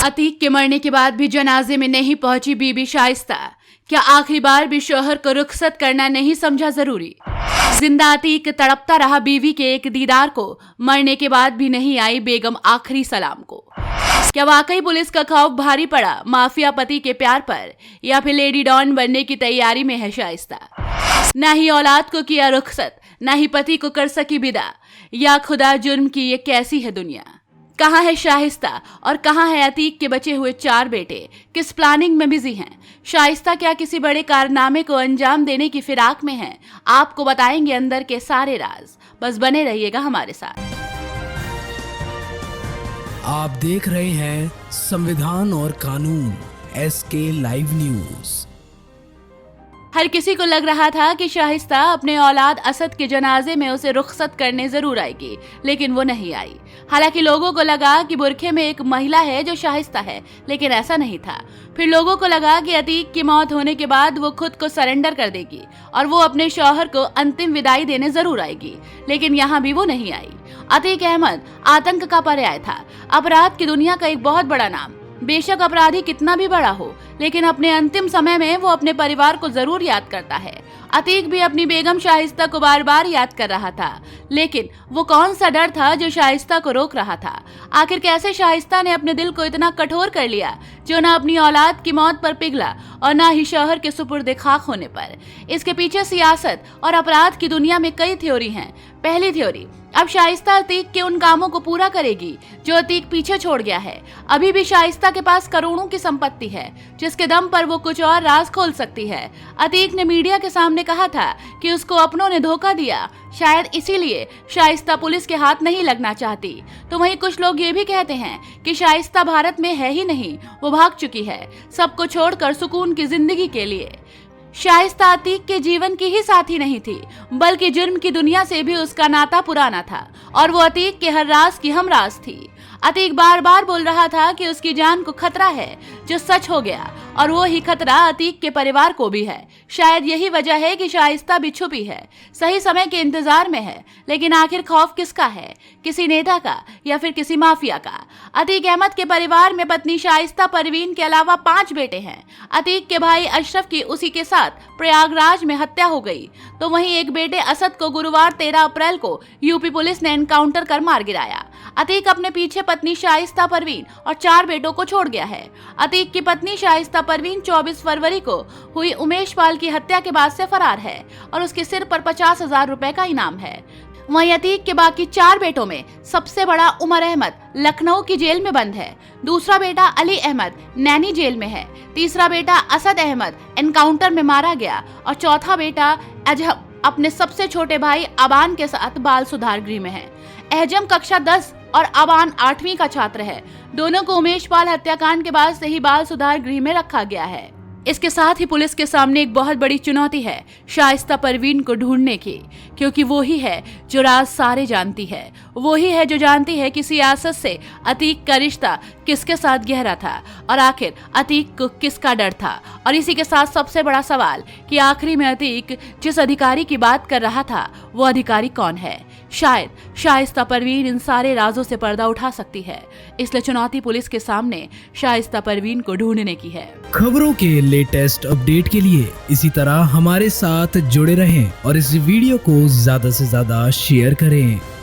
अतीक के मरने के बाद भी जनाजे में नहीं पहुंची बीबी शाइस्ता। क्या आखिरी बार भी शौहर को रुखसत करना नहीं समझा जरूरी? जिंदा अतीक तड़पता रहा बीवी के एक दीदार को, मरने के बाद भी नहीं आई बेगम आखिरी सलाम को। क्या वाकई पुलिस का खौफ भारी पड़ा माफिया पति के प्यार पर, या फिर लेडी डॉन बनने की तैयारी में है शाइस्ता? ना ही औलाद को किया रुखसत, ना ही पति को कर सकी विदा। या खुदा जुर्म की ये कैसी है दुनिया? कहाँ है शाइस्ता और कहाँ है अतीक के बचे हुए 4 बेटे? किस प्लानिंग में बिजी हैं? शाइस्ता क्या किसी बड़े कारनामे को अंजाम देने की फिराक में है? आपको बताएंगे अंदर के सारे राज, बस बने रहिएगा हमारे साथ। आप देख रहे हैं संविधान और कानून SK लाइव न्यूज। हर किसी को लग रहा था कि शाइस्ता अपने औलाद असद के जनाजे में उसे रुखसत करने जरूर आएगी, लेकिन वो नहीं आई। हालांकि लोगों को लगा कि बुरखे में एक महिला है जो शाइस्ता है, लेकिन ऐसा नहीं था। फिर लोगों को लगा कि अतीक की मौत होने के बाद वो खुद को सरेंडर कर देगी और वो अपने शौहर को अंतिम विदाई देने जरूर आएगी, लेकिन यहाँ भी वो नहीं आई। अतीक अहमद आतंक का पर्याय था, अपराध की दुनिया का एक बहुत बड़ा नाम। बेशक अपराधी कितना भी बड़ा हो, लेकिन अपने अंतिम समय में वो अपने परिवार को जरूर याद करता है। अतीक भी अपनी बेगम शाइस्ता को बार बार याद कर रहा था, लेकिन वो कौन सा डर था जो शाइस्ता को रोक रहा था? आखिर कैसे शाइस्ता ने अपने दिल को इतना कठोर कर लिया जो ना अपनी औलाद की मौत पर पिघला और ना ही शौहर के सुपुर्द खाक होने पर? इसके पीछे सियासत और अपराध की दुनिया में कई थ्योरी हैं। पहली थ्योरी, अब शाइस्ता अतीक के उन कामों को पूरा करेगी जो अतीक पीछे छोड़ गया है। अभी भी शाइस्ता के पास करोड़ों की संपत्ति है, जिसके दम पर वो कुछ और राज खोल सकती है। अतीक ने मीडिया के सामने कहा था कि उसको अपनों ने धोखा दिया, शायद इसीलिए शाइस्ता पुलिस के हाथ नहीं लगना चाहती। तो वहीं कुछ लोग ये भी कहते हैं कि शाइस्ता भारत में है ही नहीं, वो भाग चुकी है सबको छोड़कर सुकून की जिंदगी के लिए। शाइस्ता अतीक के जीवन की ही साथी नहीं थी, बल्कि जुर्म की दुनिया से भी उसका नाता पुराना था और वो अतीक के हर राज की हमराज थी। अतीक बार बार बोल रहा था कि उसकी जान को खतरा है, जो सच हो गया, और वो ही खतरा अतीक के परिवार को भी है। शायद यही वजह है कि शाइस्ता भी छुपी है, सही समय के इंतजार में है। लेकिन आखिर खौफ किसका है? किसी नेता का या फिर किसी माफिया का? अतीक अहमद के परिवार में पत्नी शाइस्ता परवीन के अलावा 5 बेटे हैं। अतीक के भाई अशरफ की उसी के साथ प्रयागराज में हत्या हो गई, तो वहीं एक बेटे असद को गुरुवार 13 अप्रैल को यूपी पुलिस ने एनकाउंटर कर मार गिराया। अतीक अपने पीछे पत्नी शाइस्ता परवीन और 4 बेटों को छोड़ गया है। अतीक की पत्नी शाइस्ता परवीन 24 फरवरी को हुई उमेश पाल की हत्या के बाद से फरार है और उसके सिर पर 50,000 रुपए का इनाम है। वहीं अतीक के बाकी 4 बेटों में सबसे बड़ा उमर अहमद लखनऊ की जेल में बंद है। दूसरा बेटा अली अहमद नैनी जेल में है। तीसरा बेटा असद अहमद एनकाउंटर में मारा गया और चौथा बेटा अजहम अपने सबसे छोटे भाई अबान के साथ बाल सुधार गृह में है। अहजम कक्षा 10 और अबान 8वीं का छात्र है। दोनों को उमेश पाल हत्याकांड के बाद से ही बाल सुधार गृह में रखा गया है। इसके साथ ही पुलिस के सामने एक बहुत बड़ी चुनौती है शाइस्ता परवीन को ढूंढने की, क्योंकि वो ही है जो राज सारे जानती है। वो ही है जो जानती है कि सियासत से अतीक का रिश्ता किसके साथ गहरा था और आखिर अतीक को किसका डर था। और इसी के साथ सबसे बड़ा सवाल कि आखिरी में अतीक जिस अधिकारी की बात कर रहा था, वो अधिकारी कौन है? शायद शाइस्ता परवीन इन सारे राजों से पर्दा उठा सकती है। इसलिए चुनौती पुलिस के सामने शाइस्ता परवीन को ढूंढने की है। खबरों के लेटेस्ट अपडेट के लिए इसी तरह हमारे साथ जुड़े रहें और इस वीडियो को ज्यादा से ज्यादा शेयर करें।